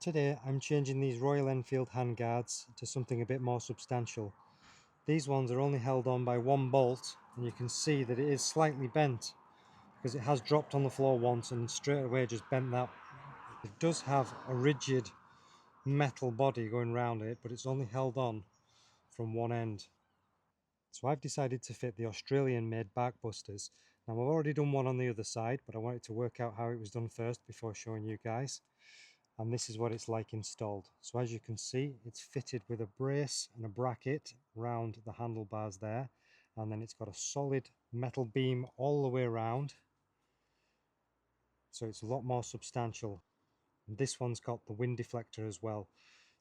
Today I'm changing these Royal Enfield handguards to something a bit more substantial. These ones are only held on by one bolt, and you can see that it is slightly bent because it has dropped on the floor once and straight away just bent that. It does have a rigid metal body going around it, but it's only held on from one end. So I've decided to fit the Australian made Barkbusters. Now I've already done one on the other side, but I wanted to work out how it was done first before showing you guys. And this is what it's like installed. So as you can see, it's fitted with a brace and a bracket around the handlebars there, and then it's got a solid metal beam all the way around, so it's a lot more substantial. And this one's got the wind deflector as well.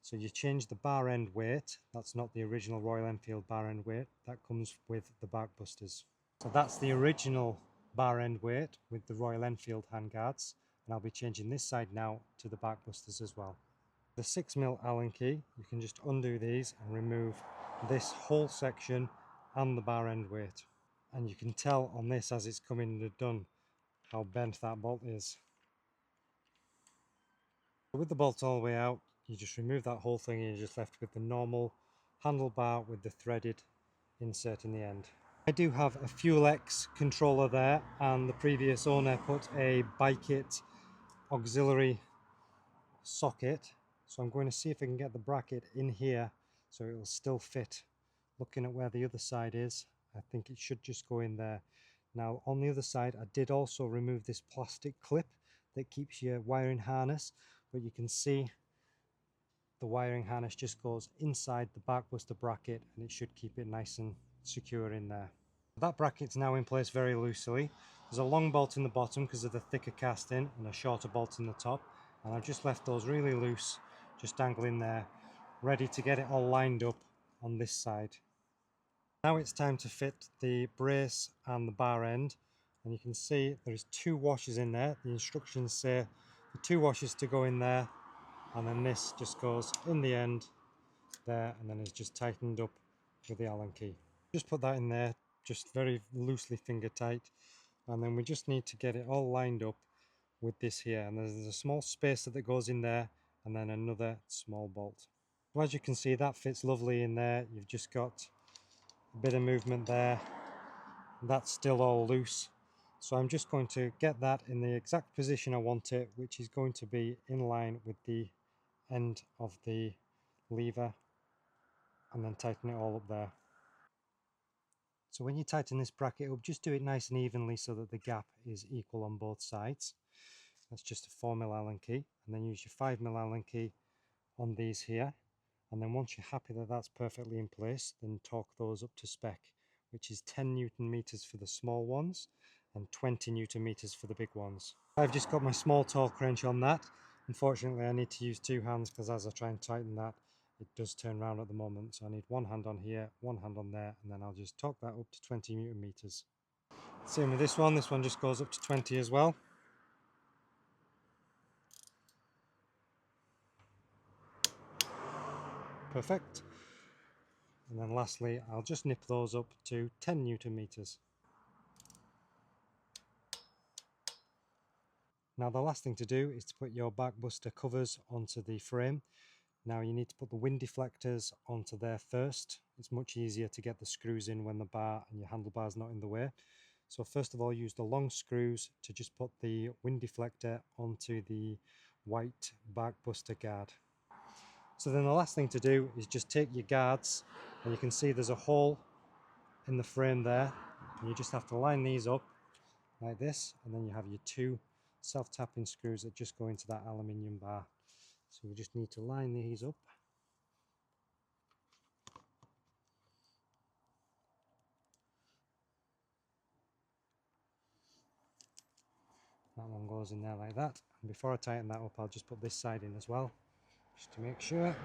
So you change the bar end weight. That's not the original Royal Enfield bar end weight, that comes with the Barkbusters. So that's the original bar end weight with the Royal Enfield handguards, and I'll be changing this side now to the Barkbusters as well. The 6mm Allen key, you can just undo these and remove this whole section and the bar end weight. And you can tell on this as it's coming done how bent that bolt is. With the bolt all the way out, you just remove that whole thing and you're just left with the normal handlebar with the threaded insert in the end. I do have a Fuel X controller there, and the previous owner put a BikeIt auxiliary socket, so I'm going to see if I can get the bracket in here so it will still fit. Looking at where the other side is, I think it should just go in there. Now on the other side, I did also remove this plastic clip that keeps your wiring harness, but you can see the wiring harness just goes inside the Barkbuster bracket, and it should keep it nice and secure in there. That bracket's now in place very loosely. There's a long bolt in the bottom because of the thicker casting and a shorter bolt in the top, and I've just left those really loose, just dangling there, ready to get it all lined up on this side. Now it's time to fit the brace and the bar end, and you can see there's 2 washers in there. The instructions say the 2 washers to go in there, and then this just goes in the end there, and then it's just tightened up with the Allen key. Just put that in there, just very loosely finger tight, and then we just need to get it all lined up with this here, and there's a small spacer that goes in there and then another small bolt. So as you can see, that fits lovely in there. You've just got a bit of movement there. That's still all loose, so I'm just going to get that in the exact position I want it, which is going to be in line with the end of the lever, and then tighten it all up there. So when you tighten this bracket up, just do it nice and evenly so that the gap is equal on both sides. That's just a 4mm Allen key, and then use your 5mm Allen key on these here, and then once you're happy that that's perfectly in place, then torque those up to spec, which is 10 Newton meters for the small ones and 20 Newton meters for the big ones. I've just got my small torque wrench on that. Unfortunately I need to use 2 hands because as I try and tighten that, it does turn around at the moment, so I need 1 hand on here, 1 hand on there, and then I'll just torque that up to 20 Newton meters. Same with this one just goes up to 20 as well. Perfect. And then lastly, I'll just nip those up to 10 Newton meters. Now the last thing to do is to put your Barkbuster covers onto the frame. Now you need to put the wind deflectors onto there first. It's much easier to get the screws in when the bar and your handlebar's not in the way. So first of all, use the long screws to just put the wind deflector onto the white Barkbuster guard. So then the last thing to do is just take your guards, and you can see there's a hole in the frame there, and you just have to line these up like this, and then you have your 2 self-tapping screws that just go into that aluminium bar. So we just need to line these up. That one goes in there like that, and before I tighten that up, I'll just put this side in as well, just to make sure.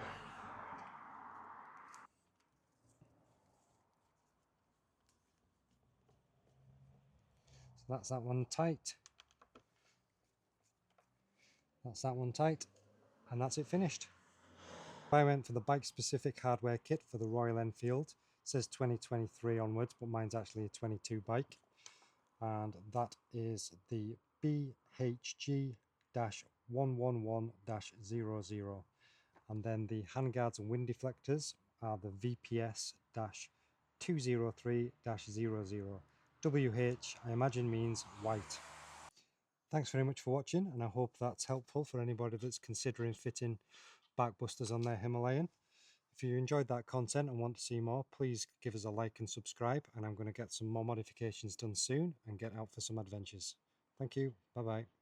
So that's that one tight. That's that one tight, and that's it finished. I went for the bike specific hardware kit for the Royal Enfield. It says 2023 onwards, but mine's actually a 22 bike, and that is the BHG-1 111-00. And then the handguards and wind deflectors are the VPS-203-00. WH, I imagine, means white. Thanks very much for watching, and I hope that's helpful for anybody that's considering fitting Barkbusters on their Himalayan. If you enjoyed that content and want to see more, please give us a like and subscribe, and I'm going to get some more modifications done soon and get out for some adventures. Thank you. Bye bye.